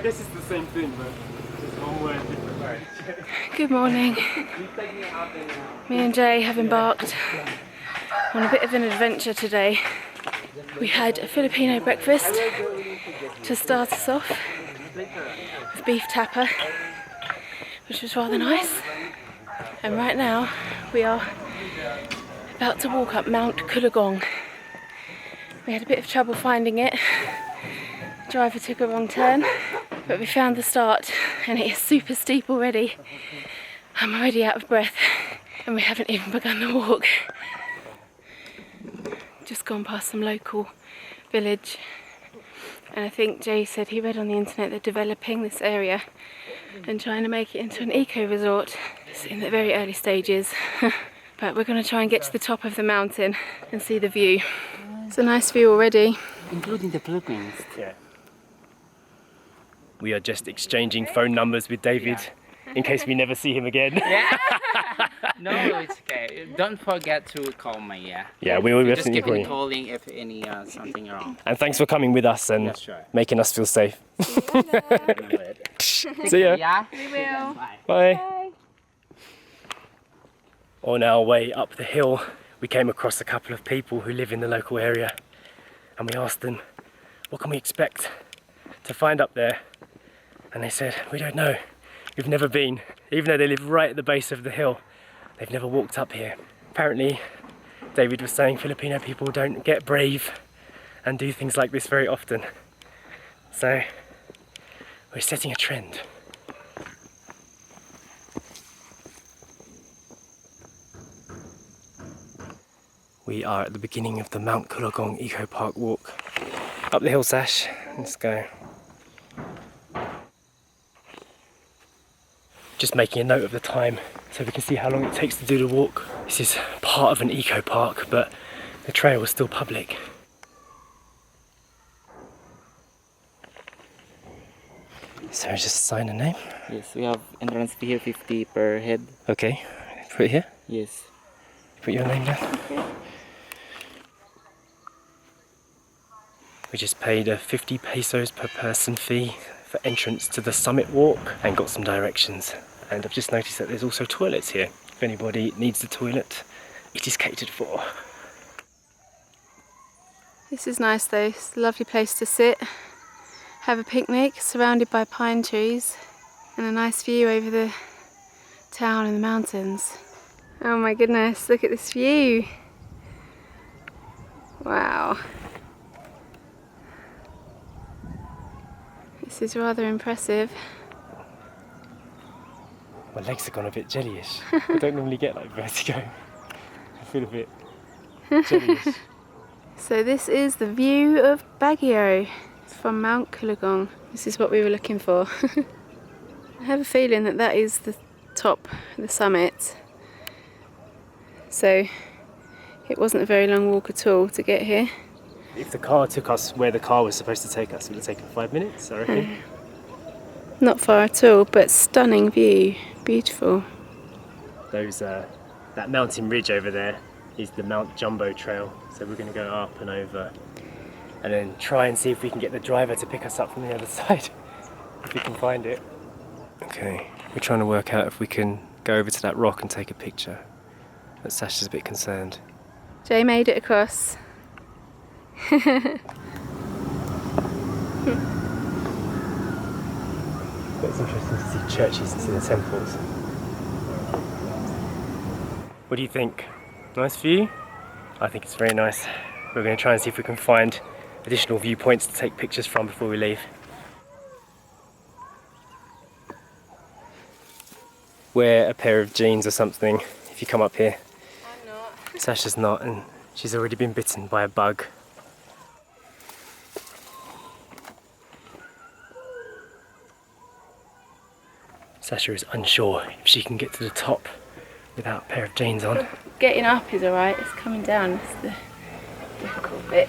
I guess it's the same thing, but it's one word, different word. Good morning. Me and Jay have embarked on a bit of an adventure today. We had a Filipino breakfast to start us off with beef tapper, which was rather nice. And right now we are about to walk up Mount Kalugong. We had a bit of trouble finding it. The driver took a wrong turn, but we found the start and it is super steep already. I'm already out of breath and we haven't even begun the walk. Just gone past some local village, and I think Jay said he read on the internet they're developing this area and trying to make it into an eco-resort. It's in the very early stages, but we're going to try and get to the top of the mountain and see the view. It's a nice view already. Including the Philippines. Yeah. We are just exchanging phone numbers with David in case we never see him again. Yeah. No, it's okay. Don't forget to call me. Yeah. Yeah, we will Just definitely keep me call. calling if any something wrong. And thanks for coming with us and making us feel safe. See ya. Yeah. We will. Bye. On our way up the hill, we came across a couple of people who live in the local area, and we asked them, what can we expect to find up there? And they said, we don't know. We've never been. Even though they live right at the base of the hill, they've never walked up here. Apparently, David was saying Filipino people don't get brave and do things like this very often. So, we're setting a trend. We are at the beginning of the Mount Kalugong Eco Park walk. Up the hill, Sash. Let's go. Just making a note of the time so we can see how long it takes to do the walk. This is part of an eco park, but the trail is still public. So just sign a name. Yes, we have entrance fee here 50 per head. Okay, put it here. Yes. Put your name down. We just paid a 50 pesos per person fee for entrance to the summit walk and got some directions. And I've just noticed that there's also toilets here. If anybody needs a toilet, it is catered for. This is nice though. It's a lovely place to sit, have a picnic surrounded by pine trees and a nice view over the town and the mountains. Oh my goodness, look at this view. Wow. This is rather impressive. My legs have gone a bit jellyish. I don't normally get like vertigo. I feel a bit jellyish. So this is the view of Baguio from Mount Kalugong. This is what we were looking for. I have a feeling that that is the top, the summit. So it wasn't a very long walk at all to get here. If the car took us where the car was supposed to take us, it would have taken 5 minutes, I reckon. Not far at all, but stunning view. Beautiful. That mountain ridge over there is the Mount Jumbo Trail. So we're going to go up and over and then try and see if we can get the driver to pick us up from the other side, if we can find it. Okay, we're trying to work out if we can go over to that rock and take a picture. But Sasha's a bit concerned. Jay made it across. But it's interesting to see churches and see the temples. What do you think? Nice view? I think it's very nice. We're going to try and see if we can find additional viewpoints to take pictures from before we leave. Wear a pair of jeans or something if you come up here. I'm not. Sasha's not, and she's already been bitten by a bug. Sasha is unsure if she can get to the top without a pair of jeans on. Getting up is alright, it's coming down, it's the difficult bit.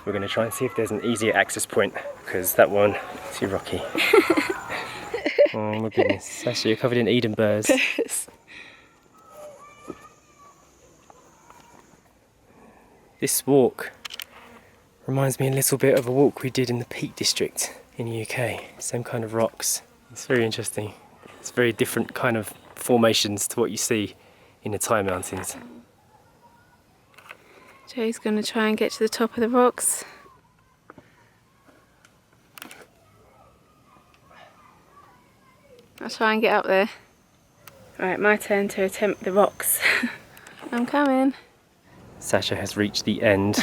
We're going to try and see if there's an easier access point, because that one is too rocky. Oh my goodness, Sasha, you're covered in Eden burrs. This walk Reminds me a little bit of a walk we did in the Peak District in the UK. Same kind of rocks. It's very interesting. It's very different kind of formations to what you see in the Thai mountains. Joe's going to try and get to the top of the rocks. I'll try and get up there. Right, my turn to attempt the rocks. I'm coming. Sasha has reached the end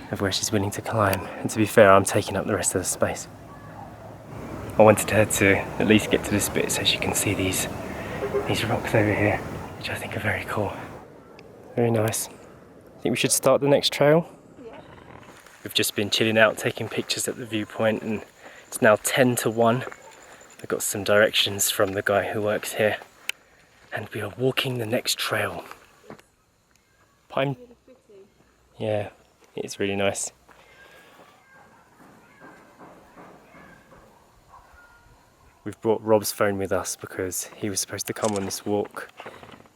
of where she's willing to climb, and to be fair, I'm taking up the rest of the space. I wanted her to at least get to this bit so she can see these rocks over here, which I think are very cool. Very nice. I think we should start the next trail. Yeah. We've just been chilling out, taking pictures at the viewpoint, and it's now 10 to 1. I got some directions from the guy who works here, and we are walking the next trail. Pine. Yeah, it's really nice. We've brought Rob's phone with us because he was supposed to come on this walk,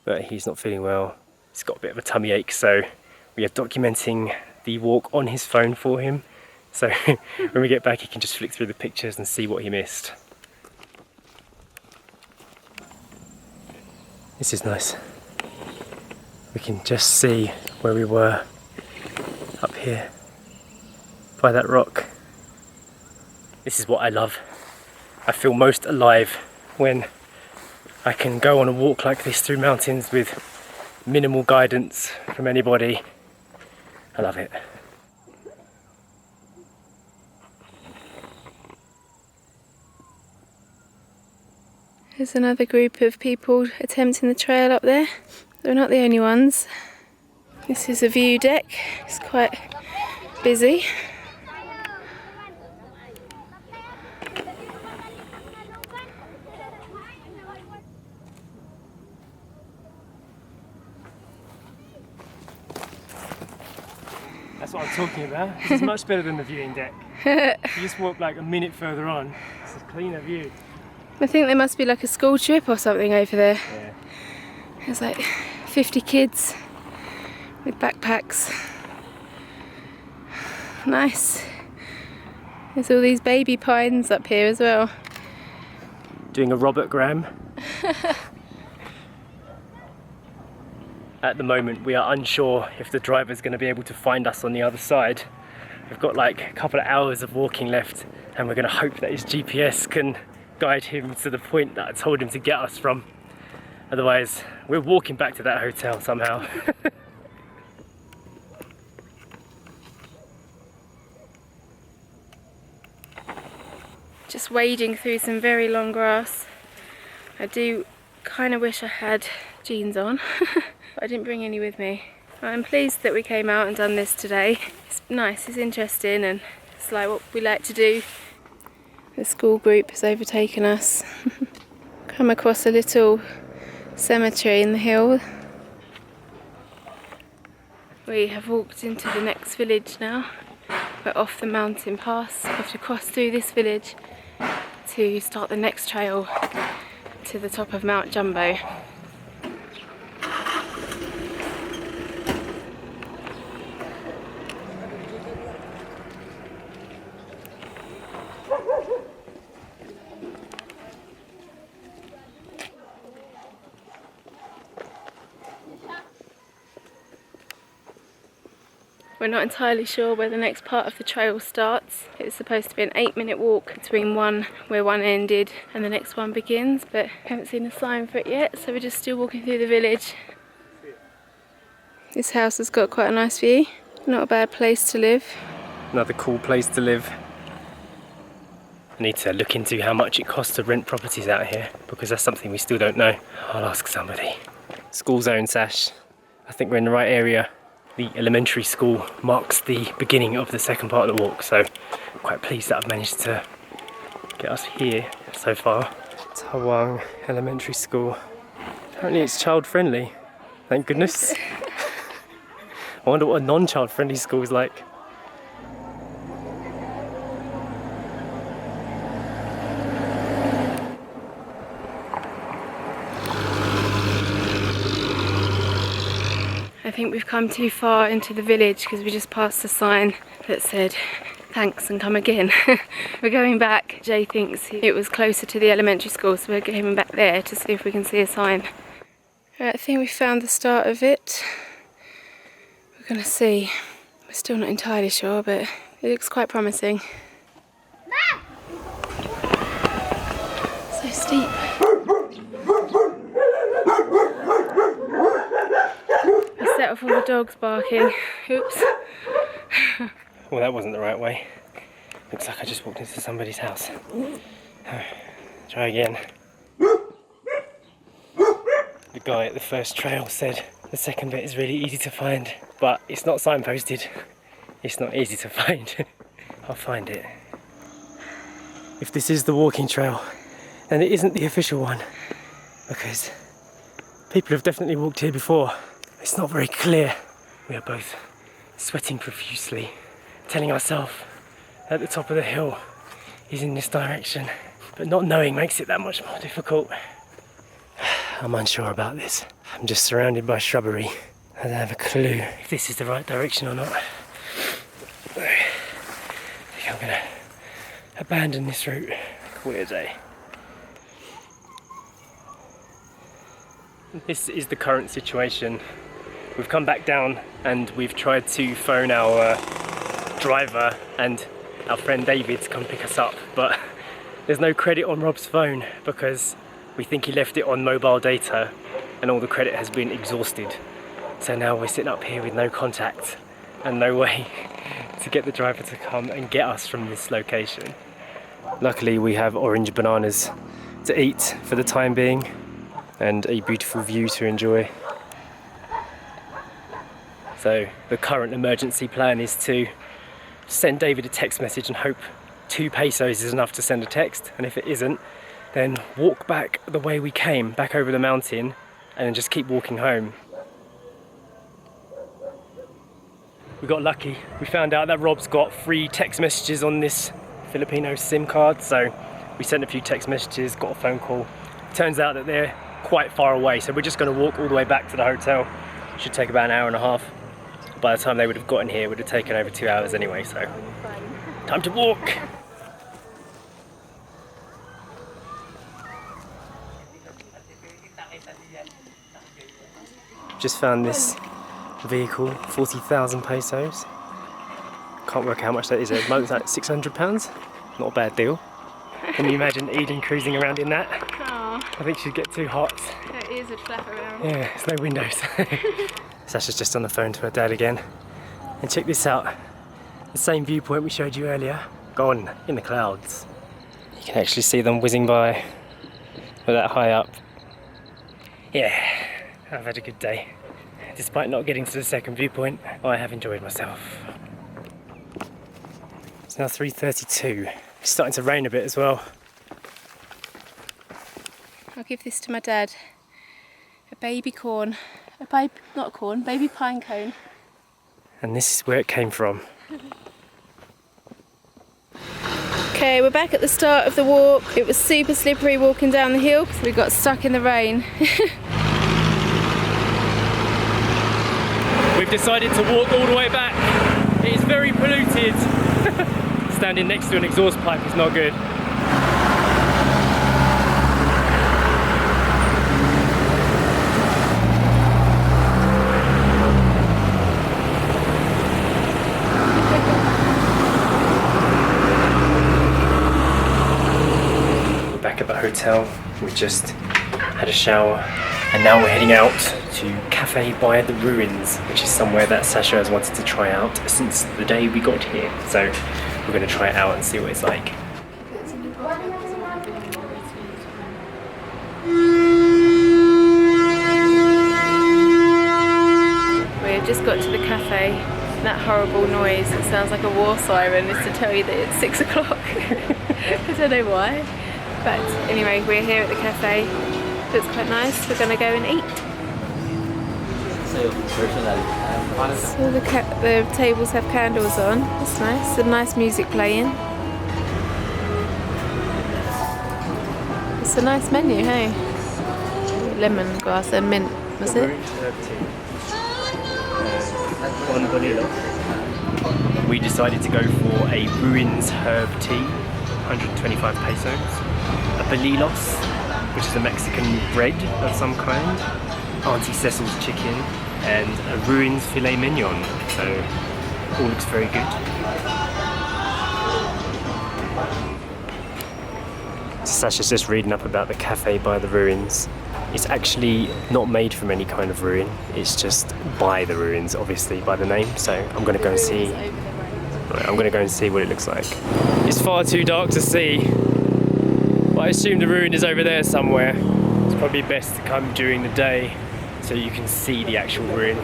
but he's not feeling well. He's got a bit of a tummy ache, so we are documenting the walk on his phone for him. So when we get back, he can just flick through the pictures and see what he missed. This is nice. We can just see where we were up here by that rock. This is what I love. I feel most alive when I can go on a walk like this through mountains with minimal guidance from anybody. I love it. There's another group of people attempting the trail up there. They're not the only ones. This is a view deck. It's quite busy. That's what I'm talking about. This is much better than the viewing deck. You just walk like a minute further on. It's a cleaner view. I think there must be like a school trip or something over there. Yeah. There's like 50 kids with backpacks. Nice. There's all these baby pines up here as well. Doing a Robert Graham. At the moment we are unsure if the driver's going to be able to find us on the other side. We've got like a couple of hours of walking left, and we're going to hope that his GPS can guide him to the point that I told him to get us from. Otherwise we're walking back to that hotel somehow. Just wading through some very long grass. I do kind of wish I had jeans on, but I didn't bring any with me. I'm pleased that we came out and done this today. It's nice, it's interesting, and it's like what we like to do. The school group has overtaken us. Come across a little cemetery in the hill. We have walked into the next village now. We're off the mountain pass. We have to cross through this village to start the next trail to the top of Mount Jumbo. We're not entirely sure where the next part of the trail starts. It's supposed to be an 8-minute walk between where one ended and the next one begins, but haven't seen a sign for it yet, so we're just still walking through the village. This house has got quite a nice view. Not a bad place to live. Another cool place to live. I need to look into how much it costs to rent properties out here, because that's something we still don't know. I'll ask somebody. School zone, Sash. I think we're in the right area. The elementary school marks the beginning of the second part of the walk, so I'm quite pleased that I've managed to get us here so far. Tawan Elementary School. Apparently it's child friendly, thank goodness. I wonder what a non-child friendly school is like. I I think we've come too far into the village because we just passed a sign that said thanks and come again. We're going back. Jay thinks it was closer to the elementary school, so we're going back there to see if we can see a sign. Right, I think we found the start of it. We're gonna see. We're still not entirely sure, but it looks quite promising. So steep. I set off all the dogs barking. Oops. Well, that wasn't the right way. Looks like I just walked into somebody's house. Try again. The guy at the first trail said the second bit is really easy to find, but it's not signposted. It's not easy to find. I'll find it. If this is the walking trail, then it isn't the official one, because people have definitely walked here before. It's not very clear. We are both sweating profusely, telling ourselves that the top of the hill is in this direction, but not knowing makes it that much more difficult. I'm unsure about this. I'm just surrounded by shrubbery. I don't have a clue if this is the right direction or not. I think I'm gonna abandon this route. Call it a day. This is the current situation. We've come back down and we've tried to phone our driver and our friend David to come pick us up, but there's no credit on Rob's phone because we think he left it on mobile data and all the credit has been exhausted. So now we're sitting up here with no contact and no way to get the driver to come and get us from this location. Luckily we have orange bananas to eat for the time being and a beautiful view to enjoy. So the current emergency plan is to send David a text message and hope 2 pesos is enough to send a text, and if it isn't, then walk back the way we came, back over the mountain, and then just keep walking home. We got lucky. We found out that Rob's got free text messages on this Filipino SIM card, so we sent a few text messages, got a phone call. Turns out that they're quite far away, so we're just going to walk all the way back to the hotel. Should take about an hour and a half. By the time they would have gotten here, it would have taken over 2 hours anyway, so time to walk. Just found this vehicle, 40,000 pesos. Can't work out how much that is. At the moment it's like £600. Not a bad deal. Can you imagine Eden cruising around in that? Aww. I think she'd get too hot. Her ears would flap around. Yeah, there's no windows. Sasha's just on the phone to her dad again. And check this out. The same viewpoint we showed you earlier, gone in the clouds. You can actually see them whizzing by. We're that high up. Yeah, I've had a good day. Despite not getting to the second viewpoint, I have enjoyed myself. It's now 3:32. It's starting to rain a bit as well. I'll give this to my dad. A baby corn. Baby pine cone. And this is where it came from. Okay, we're back at the start of the walk. It was super slippery walking down the hill because we got stuck in the rain. We've decided to walk all the way back. It is very polluted. Standing next to an exhaust pipe is not good. We're back at the hotel. We just had a shower and now we're heading out to Cafe by the Ruins, which is somewhere that Sasha has wanted to try out since the day we got here. So we're going to try it out and see what it's like. We've just got to the cafe. That horrible noise, it sounds like a war siren, is to tell you that it's 6 o'clock. I don't know why. But anyway, we're here at the cafe. Looks quite nice. We're going to go and eat. So the tables have candles on. That's nice. Some nice music playing. It's a nice menu, hey? Lemongrass and mint, was it? on Bonito. We decided to go for a ruins herb tea, 125 pesos, a bolilos, which is a Mexican bread of some kind, Auntie Cecil's chicken, and a ruins filet mignon. So all looks very good. Sasha's just reading up about the cafe by the ruins. It's actually not made from any kind of ruin, it's just by the ruins, obviously, by the name. So I'm gonna go and see. Right, I'm gonna go and see what it looks like. It's far too dark to see, but I assume the ruin is over there somewhere. It's probably best to come during the day so you can see the actual ruin.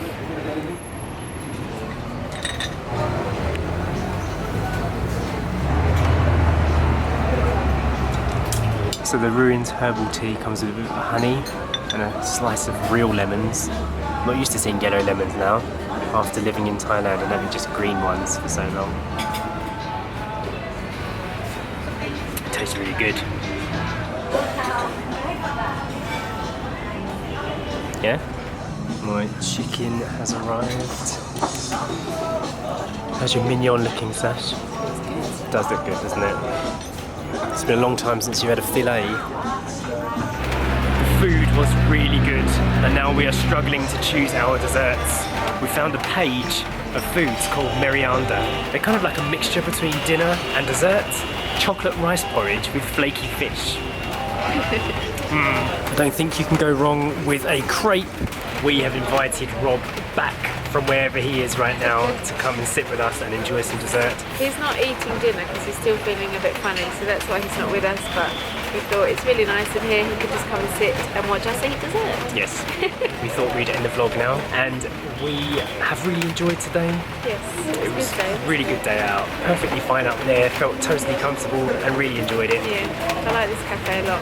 So the ruins herbal tea comes with a bit of honey and a slice of real lemons. I'm not used to seeing yellow lemons now, after living in Thailand and having just green ones for so long. It tastes really good. Yeah? My chicken has arrived. How's your mignon looking, Sash? It does look good, doesn't it? It's been a long time since you had a filet. The food was really good, and now we are struggling to choose our desserts. We found a page of foods called merienda. They're kind of like a mixture between dinner and dessert. Chocolate rice porridge with flaky fish. I don't think you can go wrong with a crepe. We have invited Rob back from wherever he is right now to come and sit with us and enjoy some dessert. He's not eating dinner because he's still feeling a bit funny, so that's why he's not with us, but we thought it's really nice in here, he could just come and sit and watch us eat dessert. Yes, we thought we'd end the vlog now, and we have really enjoyed today. Yes, It was good day. a really good day out, perfectly fine up there, felt totally comfortable and really enjoyed it. Yeah, I like this cafe a lot.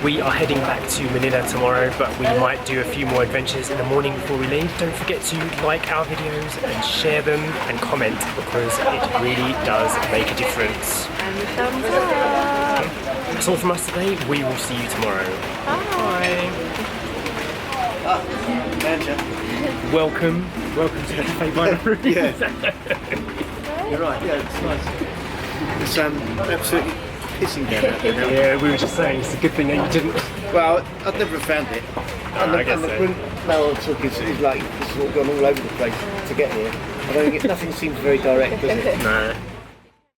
We are heading back to Manila tomorrow, but we might do a few more adventures in the morning before we leave. Don't forget to like our videos and share them and comment, because it really does make a difference. And the thumbs up. That's all from us today. We will see you tomorrow. Bye. Welcome to the cafe by the ruins. Yeah. You're right, yeah, it's nice. It's absolutely pissing down out there now. Yeah, we were just saying it's a good thing that you didn't. Well, I'd never have found it. And I guess the so. route now I took is like, it's all gone all over the place to get here. I don't think nothing seems very direct, does it? No.